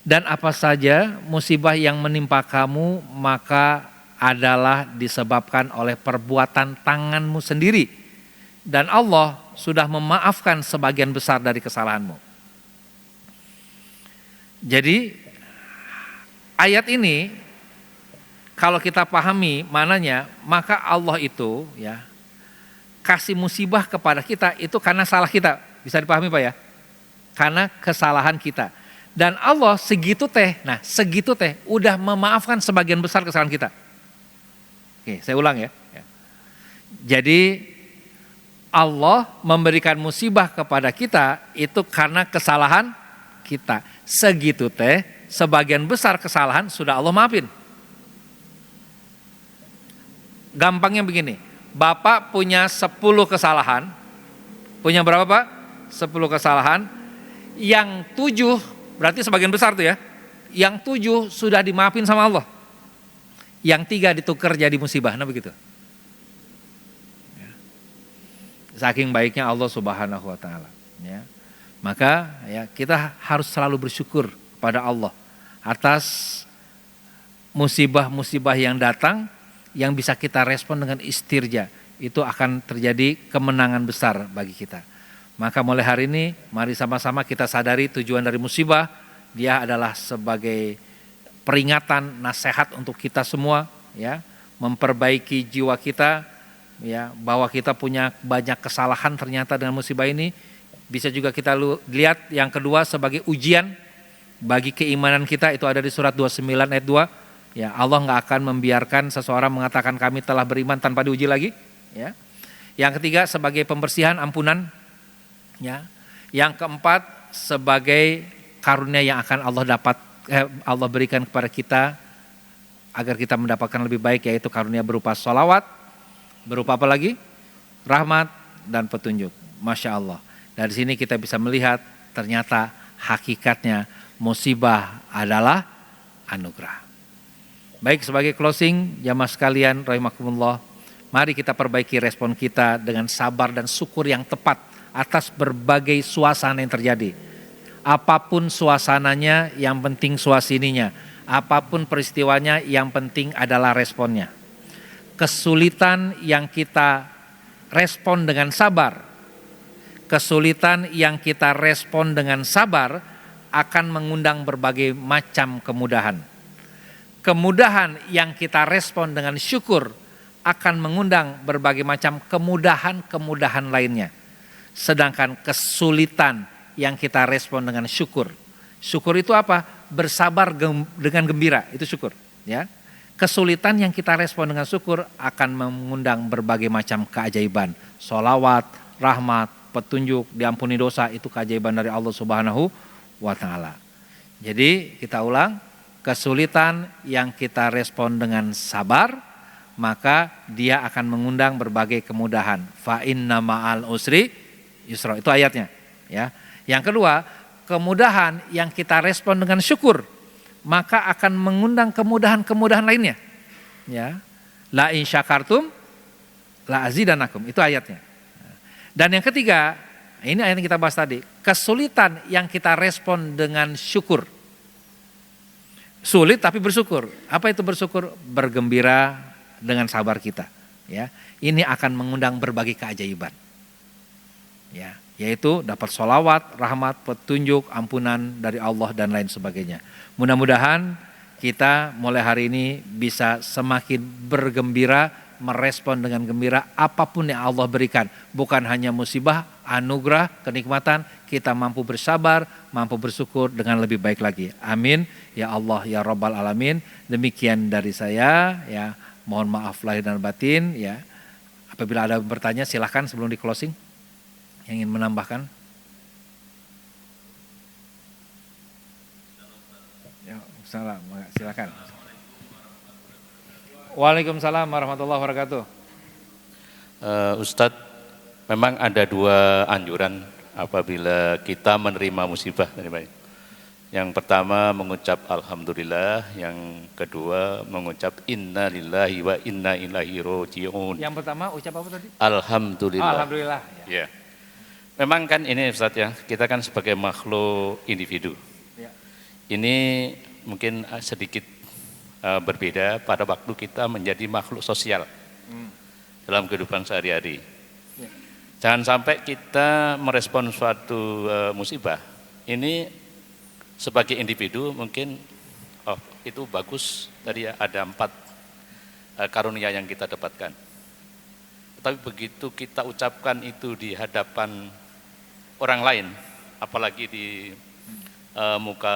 dan apa saja musibah yang menimpa kamu maka adalah disebabkan oleh perbuatan tanganmu sendiri. Dan Allah sudah memaafkan sebagian besar dari kesalahanmu. Jadi ayat ini kalau kita pahami mananya, maka Allah itu ya kasih musibah kepada kita itu karena salah kita. Bisa dipahami Pak ya? Karena kesalahan kita. Dan Allah segitu teh udah memaafkan sebagian besar kesalahan kita. Oke, saya ulang ya. Jadi Allah memberikan musibah kepada kita itu karena kesalahan kita. Segitu teh, sebagian besar kesalahan sudah Allah maafin. Gampangnya begini, Bapak punya 10 kesalahan. Punya berapa Pak? 10 kesalahan. Yang 7, berarti sebagian besar tuh ya. Yang 7 sudah dimaafin sama Allah. Yang 3 ditukar jadi musibah, nah begitu. Saking baiknya Allah Subhanahu wa taala, ya. Maka ya kita harus selalu bersyukur kepada Allah atas musibah-musibah yang datang yang bisa kita respon dengan istirja. Itu akan terjadi kemenangan besar bagi kita. Maka mulai hari ini mari sama-sama kita sadari tujuan dari musibah, dia adalah sebagai peringatan, nasihat untuk kita semua, ya, memperbaiki jiwa kita, ya, bahwa kita punya banyak kesalahan ternyata dengan musibah ini. Bisa juga kita lihat yang kedua sebagai ujian bagi keimanan kita, itu ada di surat 29 ayat 2. Ya, Allah nggak akan membiarkan seseorang mengatakan kami telah beriman tanpa diuji lagi. Ya. Yang ketiga sebagai pembersihan, ampunan. Ya. Yang keempat sebagai karunia yang akan Allah berikan kepada kita agar kita mendapatkan lebih baik, yaitu karunia berupa sholawat, berupa apa lagi? Rahmat dan petunjuk. Masya Allah. Dari sini kita bisa melihat ternyata hakikatnya musibah adalah anugerah. Baik, sebagai closing, jamaah sekalian rahimakumullah, mari kita perbaiki respon kita dengan sabar dan syukur yang tepat atas berbagai suasana yang terjadi. Apapun suasananya, yang penting suasininya. Apapun peristiwanya, yang penting adalah responnya. Kesulitan yang kita respon dengan sabar, kesulitan yang kita respon dengan sabar akan mengundang berbagai macam kemudahan. Kemudahan yang kita respon dengan syukur akan mengundang berbagai macam kemudahan-kemudahan lainnya. Sedangkan kesulitan yang kita respon dengan syukur. Syukur itu apa? Bersabar dengan gembira, itu syukur, ya. Kesulitan yang kita respon dengan syukur akan mengundang berbagai macam keajaiban. Sholawat, rahmat, petunjuk, diampuni dosa, itu keajaiban dari Allah Subhanahu wa taala. Jadi kita ulang, kesulitan yang kita respon dengan sabar, maka dia akan mengundang berbagai kemudahan. Fa inna ma'al usri yusra, itu ayatnya, ya. Yang kedua, kemudahan yang kita respon dengan syukur, maka akan mengundang kemudahan-kemudahan lainnya. Ya. La in syakartum la azidanakum, itu ayatnya. Dan yang ketiga, ini ayat yang kita bahas tadi, kesulitan yang kita respon dengan syukur. Sulit tapi bersyukur. Apa itu bersyukur? Bergembira dengan sabar kita, ya. Ini akan mengundang berbagai keajaiban. Ya, yaitu dapat sholawat, rahmat, petunjuk, ampunan dari Allah dan lain sebagainya. Mudah-mudahan kita mulai hari ini bisa semakin bergembira, merespon dengan gembira apapun yang Allah berikan. Bukan hanya musibah, anugerah, kenikmatan, kita mampu bersabar, mampu bersyukur dengan lebih baik lagi. Amin. Ya Allah, ya Rabbal Alamin. Demikian dari saya, ya. Mohon maaf lahir dan batin, ya. Apabila ada bertanya silahkan sebelum di closing. Yang ingin menambahkan? Ya, salam, silakan. Waalaikumsalam warahmatullahi wabarakatuh. Ustadz, memang ada 2 anjuran apabila kita menerima musibah. Yang pertama mengucap alhamdulillah, yang kedua mengucap inna lillahi wa inna ilaihi roji'un. Yang pertama ucap apa tadi? Alhamdulillah. Alhamdulillah. Ya. Memang kan ini Ustadz ya, kita kan sebagai makhluk individu. Ya. Ini mungkin sedikit berbeda pada waktu kita menjadi makhluk sosial dalam kehidupan sehari-hari. Ya. Jangan sampai kita merespon suatu musibah, ini sebagai individu mungkin, oh itu bagus, tadi ya ada 4 karunia yang kita dapatkan. Tapi begitu kita ucapkan itu di hadapan orang lain, apalagi di muka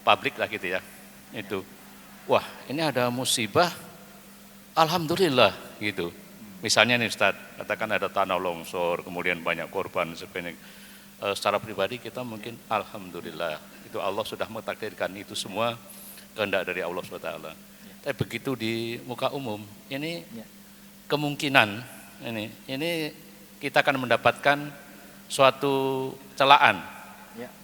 publik lah gitu ya, itu, wah ini ada musibah, alhamdulillah gitu. Misalnya nih Ustaz, katakan ada tanah longsor, kemudian banyak korban sebanyak. Secara pribadi kita mungkin alhamdulillah, itu Allah sudah mentakdirkan itu semua kehendak dari Allah SWT. Tapi begitu di muka umum, ini kemungkinan ini kita akan mendapatkan suatu celaan,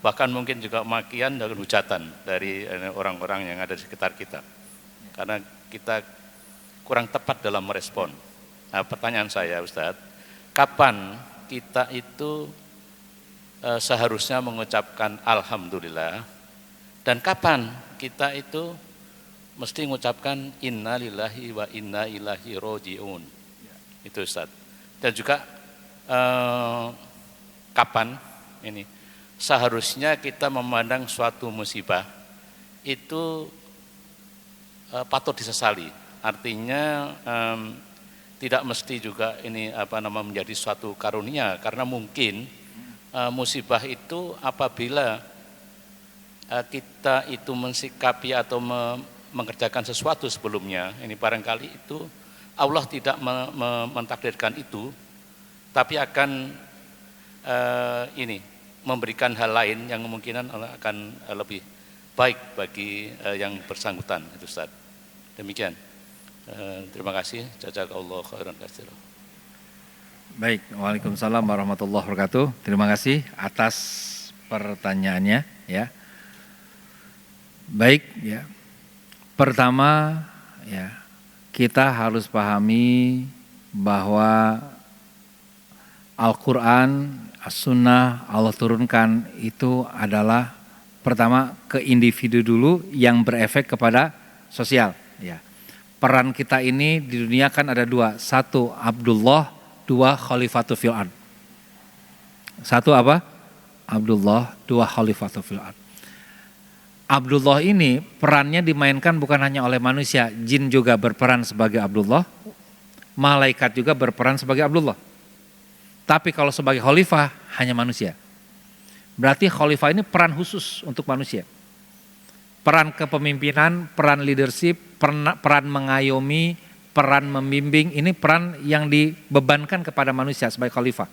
bahkan mungkin juga makian dan hujatan dari orang-orang yang ada di sekitar kita, karena kita kurang tepat dalam merespon. Nah, pertanyaan saya Ustadz, kapan kita itu seharusnya mengucapkan alhamdulillah, dan kapan kita itu mesti mengucapkan inna lillahi wa inna ilaihi roji'un, itu Ustaz. Dan juga kapan ini seharusnya kita memandang suatu musibah itu patut disesali, artinya tidak mesti juga ini menjadi suatu karunia, karena mungkin musibah itu apabila kita itu mensikapi atau mengerjakan sesuatu sebelumnya, ini barangkali itu Allah tidak mentakdirkan itu, tapi akan memberikan hal lain yang kemungkinan akan lebih baik bagi yang bersangkutan, itu Ustaz. Demikian. Terima kasih. Jazakallahu khairan katsiran. Baik, waalaikumsalam warahmatullahi wabarakatuh. Terima kasih atas pertanyaannya ya. Baik ya. Pertama ya, kita harus pahami bahwa Al-Qur'an, As-Sunnah Allah turunkan itu adalah pertama ke individu dulu yang berefek kepada sosial ya. Peran kita ini di dunia kan ada 2, 1 Abdullah, 2 Khalifatul fil ard. 1 apa? Abdullah, 2 Khalifatul fil ard. Abdullah ini perannya dimainkan bukan hanya oleh manusia, jin juga berperan sebagai Abdullah, malaikat juga berperan sebagai Abdullah. Tapi kalau sebagai khalifah hanya manusia. Berarti khalifah ini peran khusus untuk manusia. Peran kepemimpinan, peran leadership, peran mengayomi, peran membimbing, ini peran yang dibebankan kepada manusia sebagai khalifah.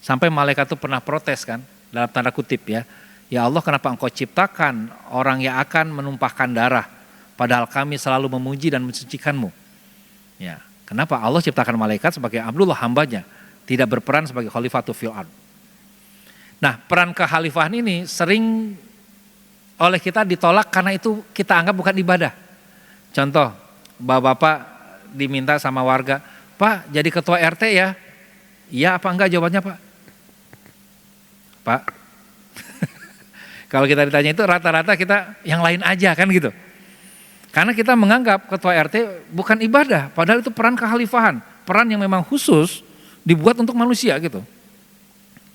Sampai malaikat itu pernah protes kan, dalam tanda kutip ya. Ya Allah, kenapa engkau ciptakan orang yang akan menumpahkan darah, padahal kami selalu memuji dan mensucikanmu. Ya, kenapa Allah ciptakan malaikat sebagai Abdullah hambanya, tidak berperan sebagai khalifatul fil ard. Nah, peran kekhalifahan ini sering oleh kita ditolak karena itu kita anggap bukan ibadah. Contoh, bapak-bapak diminta sama warga, Pak jadi ketua RT ya? Iya apa enggak jawabannya Pak? Pak, kalau kita ditanya itu rata-rata kita yang lain aja kan gitu. Karena kita menganggap ketua RT bukan ibadah, padahal itu peran kekhalifahan, peran yang memang khusus dibuat untuk manusia gitu.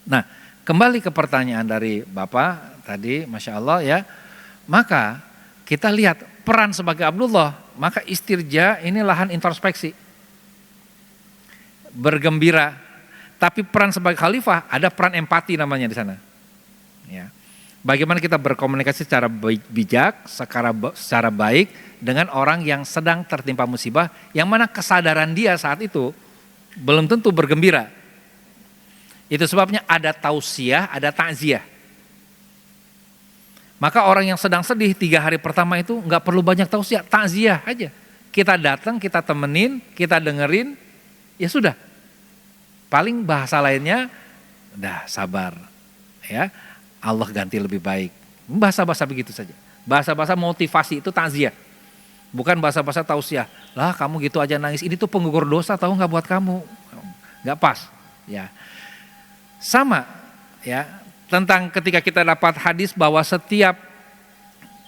Nah, kembali ke pertanyaan dari Bapak tadi, Masya Allah ya, maka kita lihat peran sebagai Abdullah, maka istirja ini lahan introspeksi, bergembira. Tapi peran sebagai khalifah ada peran empati namanya di sana. Ya. Bagaimana kita berkomunikasi secara bijak, secara baik dengan orang yang sedang tertimpa musibah, yang mana kesadaran dia saat itu belum tentu bergembira. Itu sebabnya ada tausiah, ada takziah. Maka orang yang sedang sedih 3 hari pertama itu nggak perlu banyak tausiah, takziah aja. Kita datang, kita temenin, kita dengerin, ya sudah. Paling bahasa lainnya, udah sabar, ya. Allah ganti lebih baik. Bahasa-bahasa begitu saja. Bahasa-bahasa motivasi itu takziah. Bukan bahasa-bahasa tausiah. Lah kamu gitu aja nangis, ini tuh penggugur dosa tahu nggak buat kamu. Nggak pas. Ya. Sama ya, tentang ketika kita dapat hadis bahwa setiap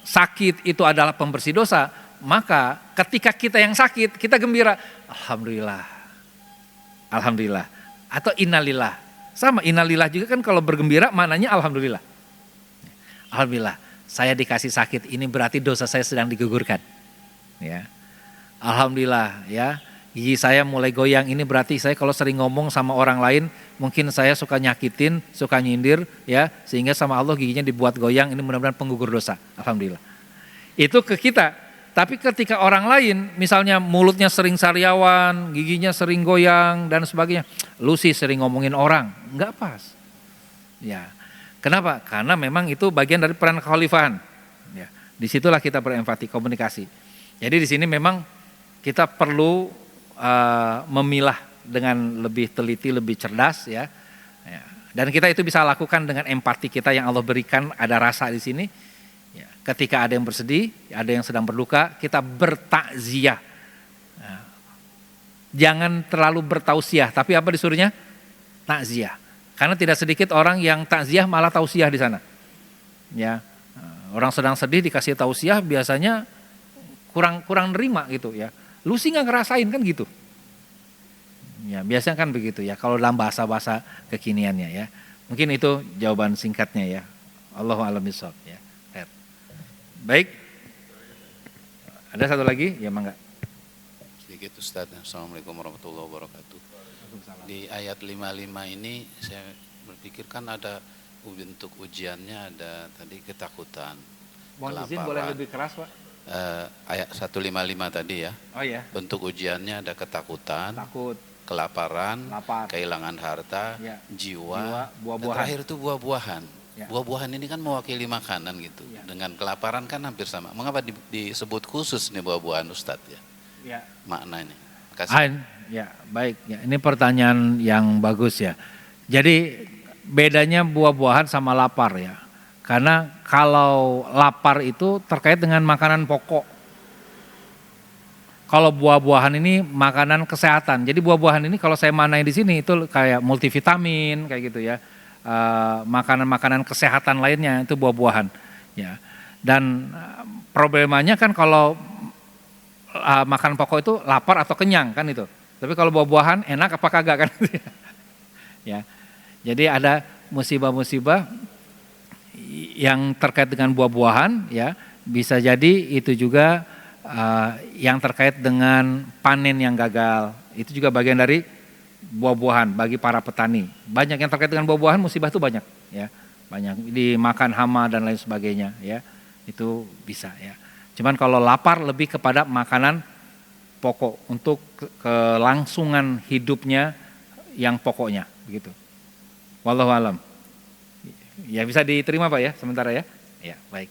sakit itu adalah pembersih dosa, maka ketika kita yang sakit, kita gembira, alhamdulillah. Alhamdulillah. Atau innalillah. Sama innalillah juga kan kalau bergembira maknanya alhamdulillah. Alhamdulillah, saya dikasih sakit, ini berarti dosa saya sedang digugurkan. Ya. Alhamdulillah ya, gigi saya mulai goyang, ini berarti saya kalau sering ngomong sama orang lain, mungkin saya suka nyakitin, suka nyindir ya, sehingga sama Allah giginya dibuat goyang, ini mudah-mudahan penggugur dosa. Alhamdulillah. Itu ke kita. Tapi ketika orang lain, misalnya mulutnya sering sariawan, giginya sering goyang dan sebagainya, lu sih sering ngomongin orang, nggak pas. Ya, kenapa? Karena memang itu bagian dari peran kekhalifahan. Ya, disitulah kita berempati, komunikasi. Jadi di sini memang kita perlu memilah dengan lebih teliti, lebih cerdas, ya. Ya. Dan kita itu bisa lakukan dengan empati kita yang Allah berikan, ada rasa di sini. Ya, ketika ada yang bersedih, ada yang sedang berduka, kita bertakziah. Nah, jangan terlalu bertausiah, tapi apa disuruhnya? Takziah. Karena tidak sedikit orang yang takziah malah tausiah di sana. Ya, orang sedang sedih dikasih tausiah biasanya kurang nerima gitu ya. Lu sih nggak ngerasain kan gitu. Ya, biasanya kan begitu ya. Kalau dalam bahasa-bahasa kekiniannya ya. Mungkin itu jawaban singkatnya ya. Allahu a'lam bishawab ya. Baik, ada satu lagi, ya mangga. Sedikit Ustaz, Assalamualaikum warahmatullahi wabarakatuh. Di ayat 55 ini saya berpikir kan ada bentuk ujiannya, ada tadi ketakutan. Mohon izin boleh lebih keras Pak? Ayat 155 tadi ya. Oh ya. Bentuk ujiannya ada ketakutan, takut, kelaparan, lapar, kehilangan harta, ya. jiwa, buah-buahan. dan terakhir itu buah-buahan. Ya. Buah-buahan ini kan mewakili makanan gitu. Ya. Dengan kelaparan kan hampir sama. Mengapa disebut khusus nih buah-buahan Ustadz ya? Ya. Maknanya. Kasih. Ya, baik. Ya, ini pertanyaan yang bagus ya. Jadi bedanya buah-buahan sama lapar ya. Karena kalau lapar itu terkait dengan makanan pokok. Kalau buah-buahan ini makanan kesehatan. Jadi buah-buahan ini kalau saya manai di sini itu kayak multivitamin kayak gitu ya. Makanan-makanan kesehatan lainnya itu buah-buahan ya. Dan problemanya kan kalau makan pokok itu lapar atau kenyang kan itu. Tapi kalau buah-buahan enak apa kagak kan? Ya. Jadi ada musibah-musibah yang terkait dengan buah-buahan ya, bisa jadi itu juga yang terkait dengan panen yang gagal. Itu juga bagian dari buah-buahan bagi para petani. Banyak yang terkait dengan buah-buahan, musibah itu banyak ya. Banyak dimakan hama dan lain sebagainya ya. Itu bisa ya. Cuman kalau lapar lebih kepada makanan pokok untuk kelangsungan hidupnya yang pokoknya begitu. Wallahu alam. Ya bisa diterima Pak ya sementara ya. Ya, baik.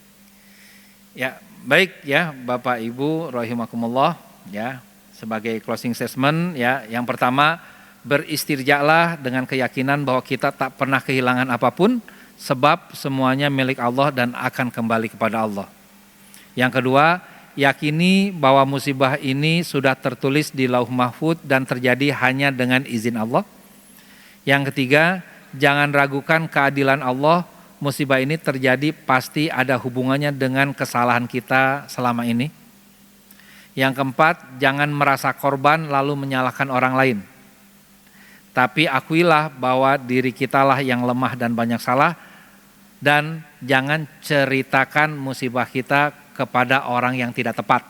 Ya, baik ya Bapak Ibu rahimakumullah ya. Sebagai closing statement ya, yang pertama beristirjalah dengan keyakinan bahwa kita tak pernah kehilangan apapun sebab semuanya milik Allah dan akan kembali kepada Allah. Yang kedua, yakini bahwa musibah ini sudah tertulis di Lauh Mahfuz dan terjadi hanya dengan izin Allah. Yang ketiga, jangan ragukan keadilan Allah, musibah ini terjadi pasti ada hubungannya dengan kesalahan kita selama ini. Yang keempat, jangan merasa korban lalu menyalahkan orang lain. Tapi akuilah bahwa diri kitalah yang lemah dan banyak salah, dan jangan ceritakan musibah kita kepada orang yang tidak tepat.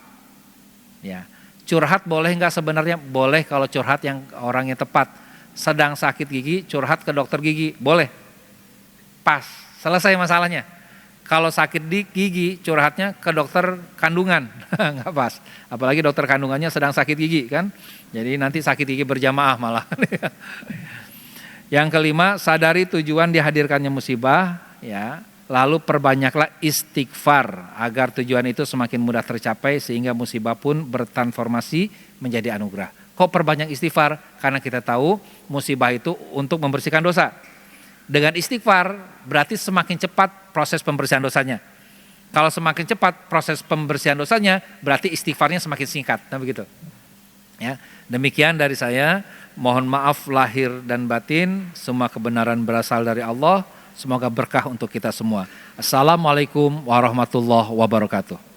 Ya, curhat boleh nggak sebenarnya? Boleh kalau curhat yang orang yang tepat. Sedang sakit gigi, curhat ke dokter gigi, boleh. Pas, selesai masalahnya. Kalau sakit di gigi, curhatnya ke dokter kandungan, nggak pas. Apalagi dokter kandungannya sedang sakit gigi kan. Jadi nanti sakit gigi berjamaah malah. Yang kelima, sadari tujuan dihadirkannya musibah, ya. Lalu perbanyaklah istighfar agar tujuan itu semakin mudah tercapai sehingga musibah pun bertransformasi menjadi anugerah. Kok perbanyak istighfar? Karena kita tahu musibah itu untuk membersihkan dosa. Dengan istighfar berarti semakin cepat proses pembersihan dosanya. Kalau semakin cepat proses pembersihan dosanya berarti istighfarnya semakin singkat. Nah begitu. Ya, demikian dari saya. Mohon maaf lahir dan batin, semua kebenaran berasal dari Allah. Semoga berkah untuk kita semua. Assalamualaikum warahmatullahi wabarakatuh.